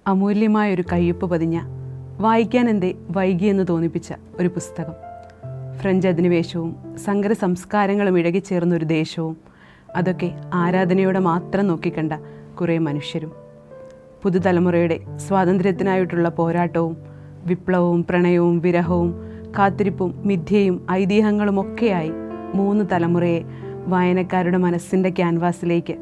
അമൂല്യമായൊരു കയ്യൊപ്പ് പതിഞ്ഞ, വായിക്കാൻ എന്തേ വൈകിയെന്ന് തോന്നിപ്പിച്ച ഒരു പുസ്തകം. ഫ്രഞ്ച് അധിനിവേശവും സങ്കര സംസ്കാരങ്ങളും ഇഴകിച്ചേർന്നൊരു ദേശവും അതൊക്കെ ആരാധനയോടെ മാത്രം നോക്കിക്കണ്ട കുറേ മനുഷ്യരും. പുതുതലമുറയുടെ സ്വാതന്ത്ര്യത്തിനായിട്ടുള്ള പോരാട്ടവും വിപ്ലവവും പ്രണയവും വിരഹവും കാത്തിരിപ്പും മിഥ്യയും ഐതിഹ്യങ്ങളുമൊക്കെയായി 3 തലമുറയെ വായനക്കാരുടെ മനസ്സിൻ്റെ ക്യാൻവാസിലേക്ക്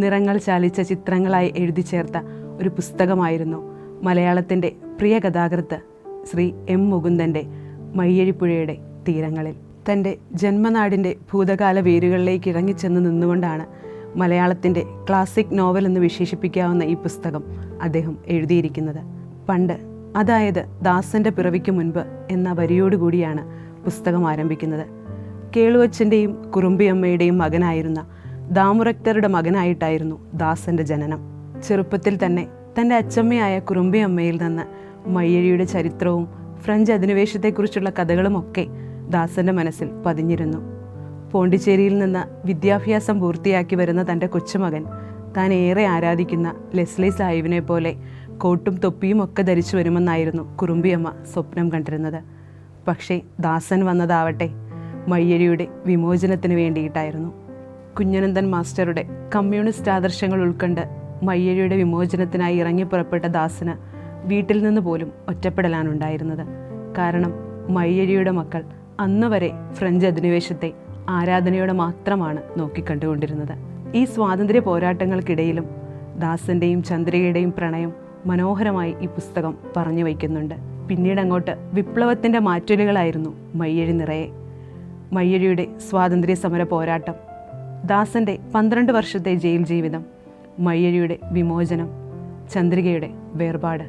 നിറങ്ങൾ ചാലിച്ച ചിത്രങ്ങളായി എഴുതി ചേർത്ത ഒരു പുസ്തകമായിരുന്നു മലയാളത്തിൻ്റെ പ്രിയ കഥാകൃത്ത് ശ്രീ എം മുകുന്ദൻ്റെ മയ്യഴിപ്പുഴയുടെ തീരങ്ങളിൽ. തൻ്റെ ജന്മനാടിൻ്റെ ഭൂതകാല വേരുകളിലേക്ക് ഇറങ്ങിച്ചെന്ന് നിന്നുകൊണ്ടാണ് മലയാളത്തിൻ്റെ ക്ലാസിക് നോവൽ എന്ന് വിശേഷിപ്പിക്കാവുന്ന ഈ പുസ്തകം അദ്ദേഹം എഴുതിയിരിക്കുന്നത്. പണ്ട്, അതായത് ദാസൻ്റെ പിറവിക്ക് മുൻപ് എന്ന വരിയോടുകൂടിയാണ് പുസ്തകം ആരംഭിക്കുന്നത്. കേളുവച്ചൻ്റെയും കുറുമ്പിയമ്മയുടെയും മകനായിരുന്ന ദാമുറക്തറുടെ മകനായിട്ടായിരുന്നു ദാസൻ്റെ ജനനം. ചെറുപ്പത്തിൽ തന്നെ തൻ്റെ അച്ചമ്മയായ കുറുമ്പിയമ്മയിൽ നിന്ന് മയ്യഴിയുടെ ചരിത്രവും ഫ്രഞ്ച് അധിനിവേശത്തെക്കുറിച്ചുള്ള കഥകളുമൊക്കെ ദാസൻ്റെ മനസ്സിൽ പതിഞ്ഞിരുന്നു. പോണ്ടിച്ചേരിയിൽ നിന്ന് വിദ്യാഭ്യാസം പൂർത്തിയാക്കി വരുന്ന തൻ്റെ കൊച്ചുമകൻ താൻ ഏറെ ആരാധിക്കുന്ന ലെസ്ലി സാഹിബിനെ പോലെ കോട്ടും തൊപ്പിയും ഒക്കെ ധരിച്ചു വരുമെന്നായിരുന്നു കുറുമ്പിയമ്മ സ്വപ്നം കണ്ടിരുന്നത്. പക്ഷേ ദാസൻ വന്നതാവട്ടെ മയ്യഴിയുടെ വിമോചനത്തിന് വേണ്ടിയിട്ടായിരുന്നു. കുഞ്ഞനന്ദൻ മാസ്റ്ററുടെ കമ്മ്യൂണിസ്റ്റ് ആദർശങ്ങൾ ഉൾക്കൊണ്ട് മയ്യഴിയുടെ വിമോചനത്തിനായി ഇറങ്ങിപ്പുറപ്പെട്ട ദാസന് വീട്ടിൽ നിന്ന് പോലും ഒറ്റപ്പെടലാണുണ്ടായിരുന്നത്. കാരണം മയ്യഴിയുടെ മക്കൾ അന്ന് വരെ ഫ്രഞ്ച് അധിനിവേശത്തെ ആരാധനയോടെ മാത്രമാണ് നോക്കിക്കണ്ടുകൊണ്ടിരുന്നത്. ഈ സ്വാതന്ത്ര്യ പോരാട്ടങ്ങൾക്കിടയിലും ദാസൻ്റെയും ചന്ദ്രികയുടെയും പ്രണയം മനോഹരമായി ഈ പുസ്തകം പറഞ്ഞു വയ്ക്കുന്നുണ്ട്. പിന്നീട് അങ്ങോട്ട് വിപ്ലവത്തിൻ്റെ മാറ്റൊലികളായിരുന്നു മയ്യഴി നിറയെ. മയ്യഴിയുടെ സ്വാതന്ത്ര്യ സമര പോരാട്ടം, ദാസൻ്റെ 12 വർഷത്തെ ജയിൽ ജീവിതം, മയ്യഴിയുടെ വിമോചനം, ചന്ദ്രികയുടെ വേർപാട്.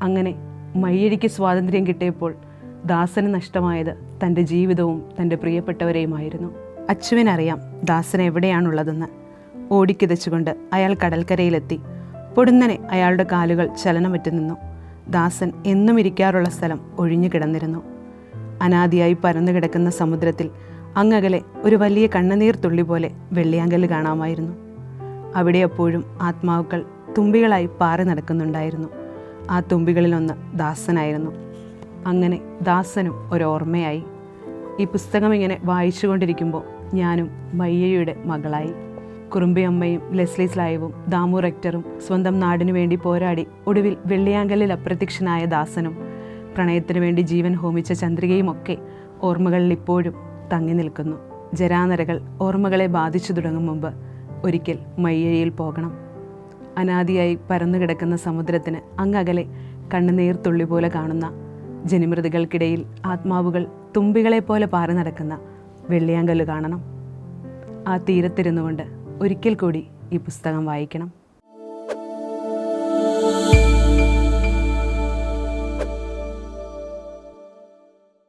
അങ്ങനെ മയ്യഴിക്ക് സ്വാതന്ത്ര്യം കിട്ടിയപ്പോൾ ദാസന് നഷ്ടമായത് തൻ്റെ ജീവിതവും തൻ്റെ പ്രിയപ്പെട്ടവരെയുമായിരുന്നു. അച്ചുവിനറിയാം ദാസൻ എവിടെയാണുള്ളതെന്ന്. ഓടിക്കിതച്ചുകൊണ്ട് അയാൾ കടൽക്കരയിലെത്തി. പൊടുന്നനെ അയാളുടെ കാലുകൾ ചലനമറ്റ് നിന്നു. ദാസൻ എന്നും ഇരിക്കാറുള്ള സ്ഥലം ഒഴിഞ്ഞു കിടന്നിരുന്നു. അനാദിയായി പരന്നു കിടക്കുന്ന സമുദ്രത്തിൽ അങ്ങകലെ ഒരു വലിയ കണ്ണുനീർ തുള്ളി പോലെ വെള്ളിയാങ്കല്ല് കാണാമായിരുന്നു. അവിടെ അപ്പോഴും ആത്മാക്കൾ തുമ്പികളായി പാറി നടക്കുന്നുണ്ടായിരുന്നു. ആ തുമ്പികളിലൊന്ന് ദാസനായിരുന്നു. അങ്ങനെ ദാസനും ഒരോർമ്മയായി. ഈ പുസ്തകം ഇങ്ങനെ വായിച്ചു കൊണ്ടിരിക്കുമ്പോൾ ഞാനും മയ്യഴിയുടെ മകളായി. കുറുമ്പിയമ്മയും ലെസ്ലി സ്ലായവും ദാമു റെക്ടറും സ്വന്തം നാടിനു വേണ്ടി പോരാടി ഒടുവിൽ വെള്ളിയാങ്കല്ലിൽ അപ്രത്യക്ഷനായ ദാസനും പ്രണയത്തിനു വേണ്ടി ജീവൻ ഹോമിച്ച ചന്ദ്രികയുമൊക്കെ ഓർമ്മകളിൽ ഇപ്പോഴും തങ്ങി നിൽക്കുന്നു. ജരാനരകൾ ഓർമ്മകളെ ബാധിച്ചു തുടങ്ങും മുമ്പ് ഒരിക്കൽ മയ്യഴിയിൽ പോകണം. അനാദിയായി പരന്നു കിടക്കുന്ന സമുദ്രത്തിന് അങ്ങകലെ കണ്ണുനീർ തുള്ളി പോലെ കാണുന്ന ജനിമൃതികൾക്കിടയിൽ ആത്മാവുകൾ തുമ്പികളെപ്പോലെ പാറി നടക്കുന്ന വെള്ളിയാങ്കല്ല് കാണണം. ആ തീരത്തിരുന്നുകൊണ്ട് ഒരിക്കൽ കൂടി ഈ പുസ്തകം വായിക്കണം.